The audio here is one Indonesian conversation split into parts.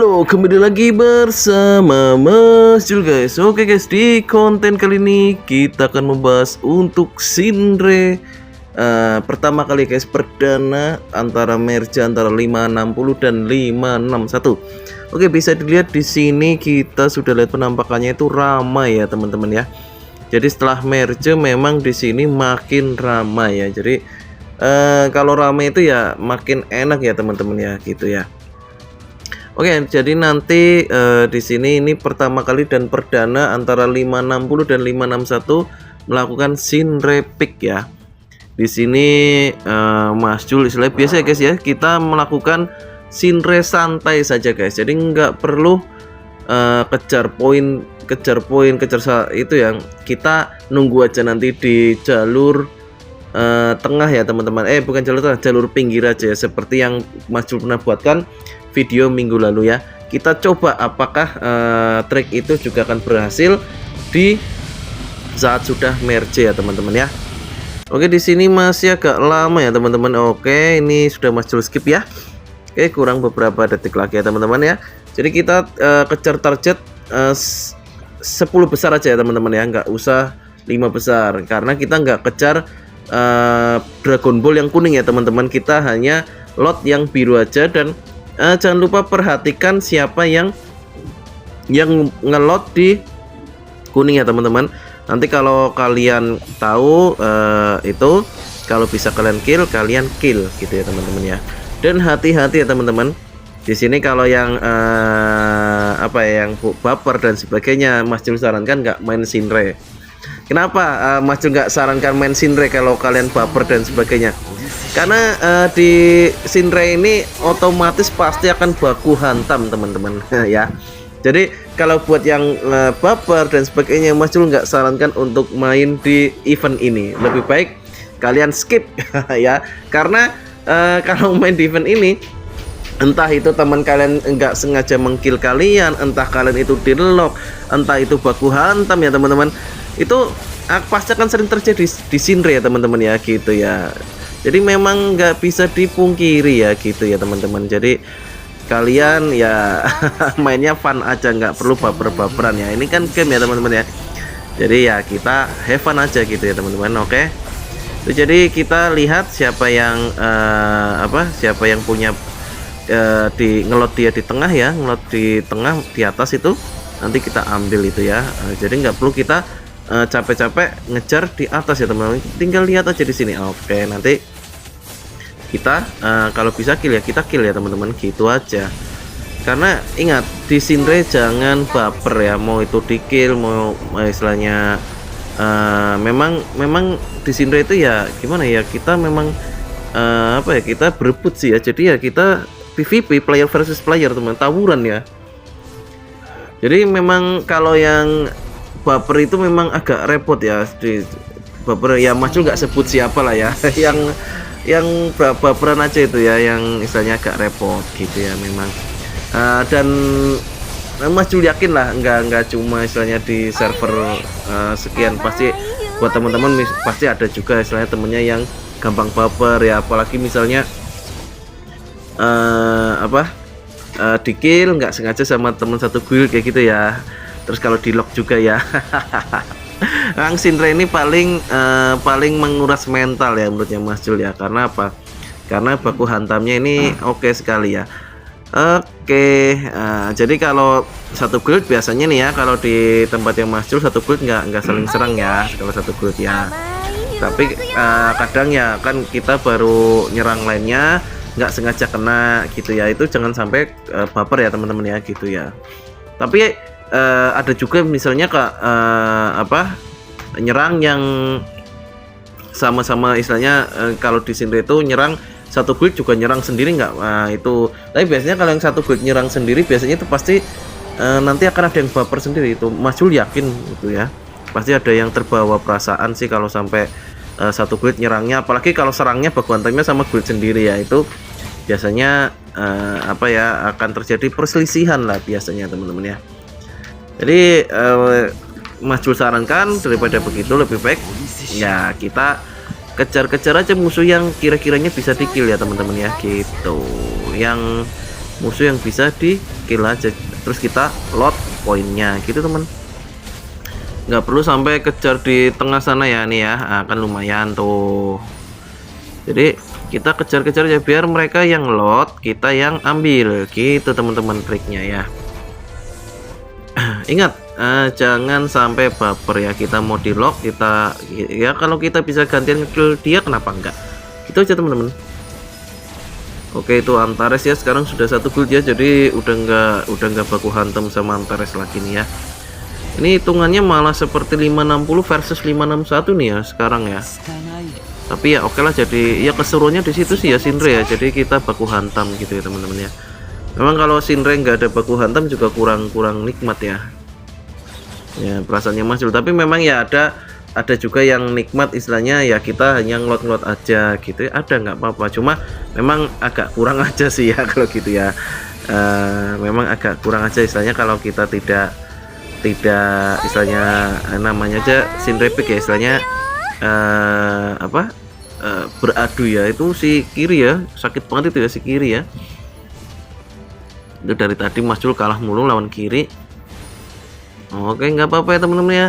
Halo, kembali lagi bersama Mas Jul guys. Oke guys, di konten kali ini kita akan membahas untuk Shinre pertama kali guys, perdana antara merge antara 560 dan 561. Oke, bisa dilihat di sini kita sudah lihat penampakannya itu ramai ya teman-teman ya. Jadi setelah merge memang di sini makin ramai ya. Jadi kalau ramai itu ya makin enak ya teman-teman ya, gitu ya. Oke, jadi nanti di sini ini pertama kali dan perdana antara 560 dan 561 melakukan Shinre pick ya. Di sini Mas Jul istilahnya biasa ya guys ya, kita melakukan Shinre santai saja guys. Jadi nggak perlu kejar poin itu yang kita nunggu aja nanti di jalur tengah ya teman-teman. Bukan jalur tengah, jalur pinggir aja ya, seperti yang Mas Jul pernah buatkan video minggu lalu ya. Kita coba apakah trik itu juga akan berhasil di saat sudah merge ya teman-teman ya. Oke, di sini masih agak lama ya teman-teman. Oke, ini sudah Mas Jul skip ya. Oke, kurang beberapa detik lagi ya teman-teman ya. Jadi kita kejar target 10 besar aja ya teman-teman ya, nggak usah 5 besar karena kita nggak kejar Dragon Ball yang kuning ya teman-teman. Kita hanya lot yang biru aja. Dan jangan lupa perhatikan siapa yang ngelot di kuning ya teman-teman. Nanti kalau kalian tahu itu, kalau bisa kalian kill gitu ya teman-teman ya. Dan hati-hati ya teman-teman. Di sini kalau yang yang baper dan sebagainya, Mas Jul sarankan nggak main Shinre. Kenapa Mas Jul nggak sarankan main Shinre kalau kalian baper dan sebagainya? Karena di Shinre ini otomatis pasti akan baku hantam teman-teman ya. Jadi kalau buat yang baper dan sebagainya, Mas Jul nggak sarankan untuk main di event ini. Lebih baik kalian skip ya. Karena kalau main di event ini, entah itu teman kalian nggak sengaja mengkill kalian, entah kalian itu di lock, entah itu baku hantam ya teman-teman, itu pasti akan sering terjadi di Shinre ya teman-teman ya, gitu ya. Jadi memang nggak bisa dipungkiri ya, gitu ya teman-teman. Jadi kalian ya mainnya fun aja, nggak perlu baper-baperan ya. Ini kan game ya teman-teman ya. Jadi ya kita have fun aja gitu ya teman-teman. Oke. Jadi kita lihat siapa yang siapa yang punya di ngelot dia di tengah ya, ngelot di tengah di atas itu nanti kita ambil itu ya. Jadi nggak perlu kita capek-capek ngejar di atas ya teman-teman, tinggal lihat aja di sini. Oke, nanti kita kalau bisa kill ya kita kill ya teman-teman, gitu aja. Karena ingat di Shinre jangan baper ya, mau itu di kill mau istilahnya memang di Shinre itu ya gimana ya, kita memang kita berebut sih ya. Jadi ya kita PVP, player versus player teman, tawuran ya. Jadi memang kalau yang baper itu memang agak repot ya. Di baper ya, Mas Jul nggak sebut siapa lah ya yang baperan aja itu ya, yang istilahnya agak repot gitu ya memang. Dan Mas Jul yakin lah nggak cuma istilahnya di server sekian, pasti buat teman-teman pasti ada juga istilahnya temennya yang gampang baper ya, apalagi misalnya di kill nggak sengaja sama teman satu guild kayak gitu ya. Terus kalau di lock juga ya. Kang Shinre ini paling menguras mental ya menurutnya Mas Jul ya. Karena apa? Karena baku hantamnya ini oke sekali ya. Oke, jadi kalau satu guild biasanya nih ya, kalau di tempat yang Mas Jul satu guild nggak saling serang ya kalau satu guild ya. Tapi kadang ya kan kita baru nyerang lainnya nggak sengaja kena gitu ya, itu jangan sampai baper ya teman-teman ya, gitu ya. Tapi ada juga misalnya nyerang yang sama-sama istilahnya kalau di Shinre itu nyerang satu guild juga nyerang sendiri nggak, itu. Tapi biasanya kalau yang satu guild nyerang sendiri biasanya itu pasti nanti akan ada yang baper sendiri, itu Mas Jul yakin gitu ya. Pasti ada yang terbawa perasaan sih kalau sampai satu guild nyerangnya, apalagi kalau serangnya baku hantamnya sama guild sendiri ya, itu biasanya akan terjadi perselisihan lah biasanya teman-teman ya. Jadi Mas Jul sarankan daripada begitu lebih baik ya kita kejar-kejar aja musuh yang kira-kiranya bisa di kill ya teman-teman ya, gitu. Yang musuh yang bisa di kill aja, terus kita load poinnya gitu teman. Nggak perlu sampai kejar di tengah sana ya nih ya, akan lumayan tuh. Jadi kita kejar-kejar ya biar mereka yang load, kita yang ambil gitu teman-teman triknya ya. Ingat, jangan sampai baper ya, kita mau di lock kita ya, kalau kita bisa gantian kill dia kenapa enggak, gitu aja teman-teman. Oke, itu Antares ya, sekarang sudah 1 gold ya, jadi udah nggak baku hantam sama Antares lagi nih ya. Ini hitungannya malah seperti 560 versus 561 nih ya sekarang ya. Tapi ya oke lah, jadi ya keseruannya di situ sih ya Shinra ya, jadi kita baku hantam gitu ya teman-teman ya. Memang kalau Shinra nggak ada baku hantam juga kurang nikmat ya. Ya perasaannya Mas Jul, tapi memang ya ada juga yang nikmat istilahnya ya, kita hanya ngelot aja gitu ya, ada nggak apa-apa, cuma memang agak kurang aja sih ya kalau gitu ya. Memang agak kurang aja istilahnya kalau kita tidak istilahnya namanya aja Shinra pick ya istilahnya, beradu ya, itu si kiri ya, sakit banget itu ya si kiri ya. Itu dari tadi Mas Jul kalah mulu lawan kiri. Oke, nggak apa-apa ya teman-teman ya.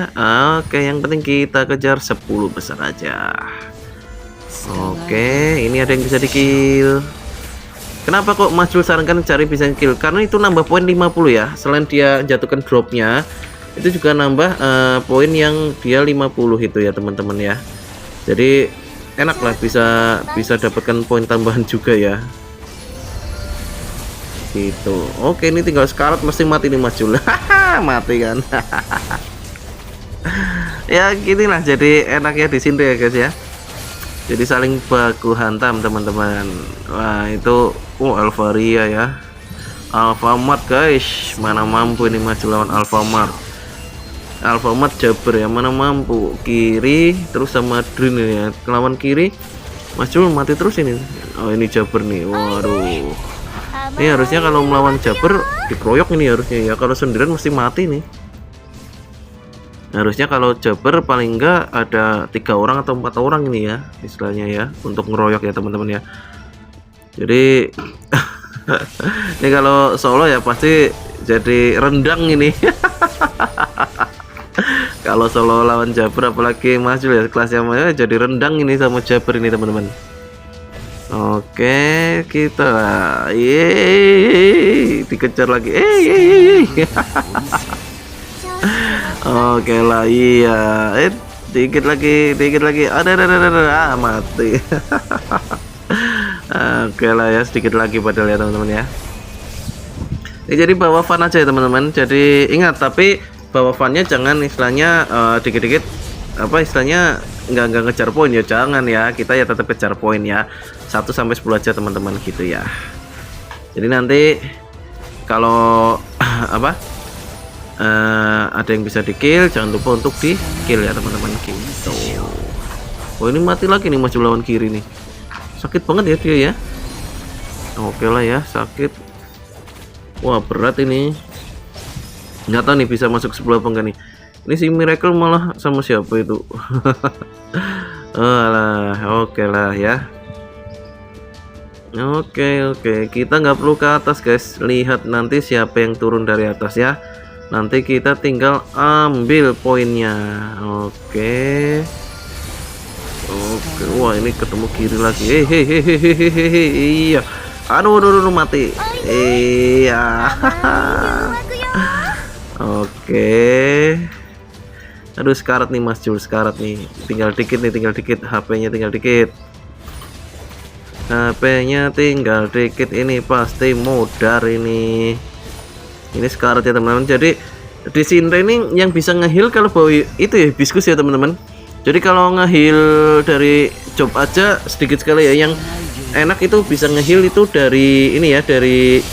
Oke, yang penting kita kejar 10 besar aja. Oke, ini ada yang bisa di kill. Kenapa kok Mas Jul sarankan cari bisa kill? Karena itu nambah poin 50 ya. Selain dia jatuhkan dropnya, itu juga nambah poin yang dia 50 itu ya teman-teman ya. Jadi enak lah, bisa dapatkan poin tambahan juga ya. Gitu. Oke, ini tinggal sekarat mesti mati nih Mas Jul. Mati kan. Ya gini lah, jadi enaknya di sini ya guys ya. Jadi saling baku hantam teman-teman. Wah itu Alvaria ya, Alfamart guys, mana mampu ini Mas Jul lawan Alfamart. Alfamart Jabber ya, mana mampu. Kiri terus sama Drin ya, lawan kiri Mas Jul mati terus ini. Oh ini Jabber nih, waduh. Ini harusnya kalau melawan Jabber dikeroyok ini harusnya ya, kalau sendirian mesti mati nih. Harusnya kalau Jabber paling enggak ada 3 orang atau 4 orang ini ya istilahnya ya, untuk ngeroyok ya teman-teman ya. Jadi ini kalau solo ya pasti jadi rendang ini. Kalau solo lawan Jabber apalagi Mas Jul ya kelasnya jadi rendang ini sama Jabber ini teman-teman. Oke, kita dikejar lagi. Oke lah, iya. Dikit lagi. Ada. Mati. Oke lah ya, sedikit lagi padahal ya teman-teman ya. Jadi bawa fan aja ya teman-teman. Jadi ingat, tapi bawa fannya jangan istilahnya dikit-dikit apa istilahnya nggak ngejar poin ya, jangan ya, kita ya tetap kejar poin ya, 1 sampai 10 aja teman-teman gitu ya. Jadi nanti kalau ada yang bisa di kill jangan lupa untuk di kill ya teman-teman gitu. Oh ini mati lagi nih Mas Jul lawan kiri nih, sakit banget ya dia ya. Oke lah ya, sakit. Wah berat ini, nggak tahu nih bisa masuk 10 apa enggak nih. Ini si Miracle malah sama siapa itu? Alah, oke lah ya. Oke, kita nggak perlu ke atas guys, lihat nanti siapa yang turun dari atas ya. Nanti kita tinggal ambil poinnya. Oke. Wah ini ketemu kiri lagi. Iya. Aduh mati. Iya. Oke. Aduh sekarat nih Mas Jul, sekarat nih. Tinggal dikit. HP-nya tinggal dikit. Ini pasti modar ini. Ini sekarat ya teman-teman. Jadi di Shinra ini yang bisa ngeheal kalau bawa itu ya hibiscus ya teman-teman. Jadi kalau ngeheal dari job aja sedikit sekali ya. Yang enak itu bisa ngeheal itu dari ini ya, dari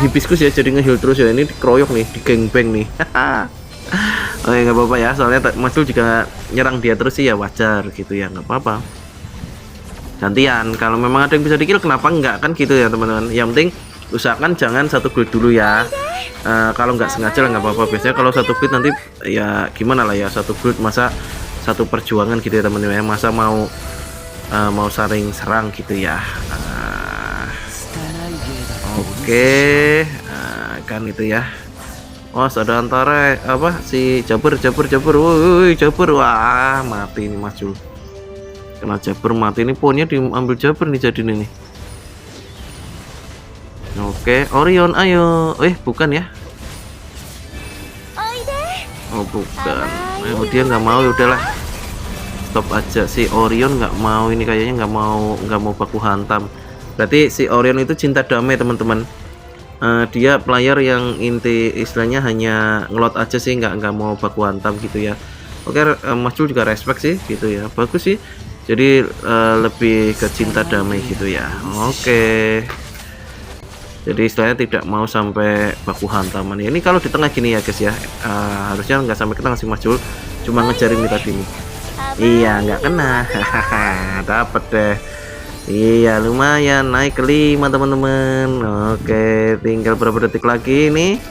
hibiscus ya, jadi ngeheal terus ya. Ini dikeroyok nih, di gangbang nih. Oh ya nggak apa-apa ya, soalnya Mas Jul juga nyerang dia terus sih ya, wajar gitu ya, nggak apa-apa. Gantian, kalau memang ada yang bisa di-kill kenapa enggak kan gitu ya teman-teman. Yang penting usahakan jangan 1 gold dulu ya. Kalau nggak sengaja lah nggak apa-apa. Biasanya kalau 1 gold nanti ya gimana lah ya, 1 gold masa 1 perjuangan gitu ya teman-teman ya, masa mau saling serang gitu ya. Oke Oke, nah, kan itu ya. Oh, ada antara apa si Jabber. Woi, Jabber. Wah, mati ini Mas Jul. Kena Jabber mati ini, poinnya diambil Jabber nih jadi nih. Oke, Orion ayo. Bukan ya. Oh, bukan. Oh, dia nggak mau, ya udahlah. Stop aja, si Orion nggak mau ini, kayaknya nggak mau baku hantam. Berarti si Orion itu cinta damai teman-teman. Dia player yang inti istilahnya hanya ngelot aja sih, nggak mau baku hantam gitu ya. Oke, Mas Jul juga respect sih gitu ya, bagus sih. Jadi lebih ke cinta damai gitu ya. Oke. Jadi istilahnya tidak mau sampai baku hantaman. Ini kalau di tengah gini ya guys ya, harusnya nggak sampai ke tengah sih Mas Jul, cuma ngejar ini tadi nih. Iya, nggak kena. Dapat deh. Iya, lumayan naik ke 5 teman-teman. Oke, tinggal berapa detik lagi nih.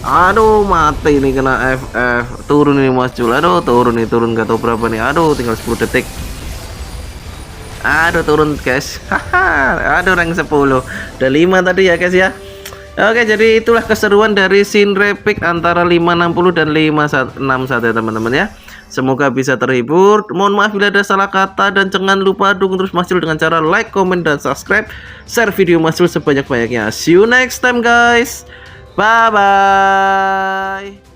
Aduh, mati ini, kena FF. Turun ini Mas Jul. Aduh, turun nggak tahu berapa nih. Aduh, tinggal 10 detik. Aduh, turun guys. Aduh, rank 10. Udah 5 tadi ya guys ya. Oke, jadi itulah keseruan dari Sinrepik antara 560 dan 561 ya teman-teman ya. Semoga bisa terhibur. Mohon maaf bila ada salah kata, dan jangan lupa dukung terus Mas Jul dengan cara like, comment, dan subscribe. Share video Mas Jul sebanyak-banyaknya. See you next time guys. Bye bye.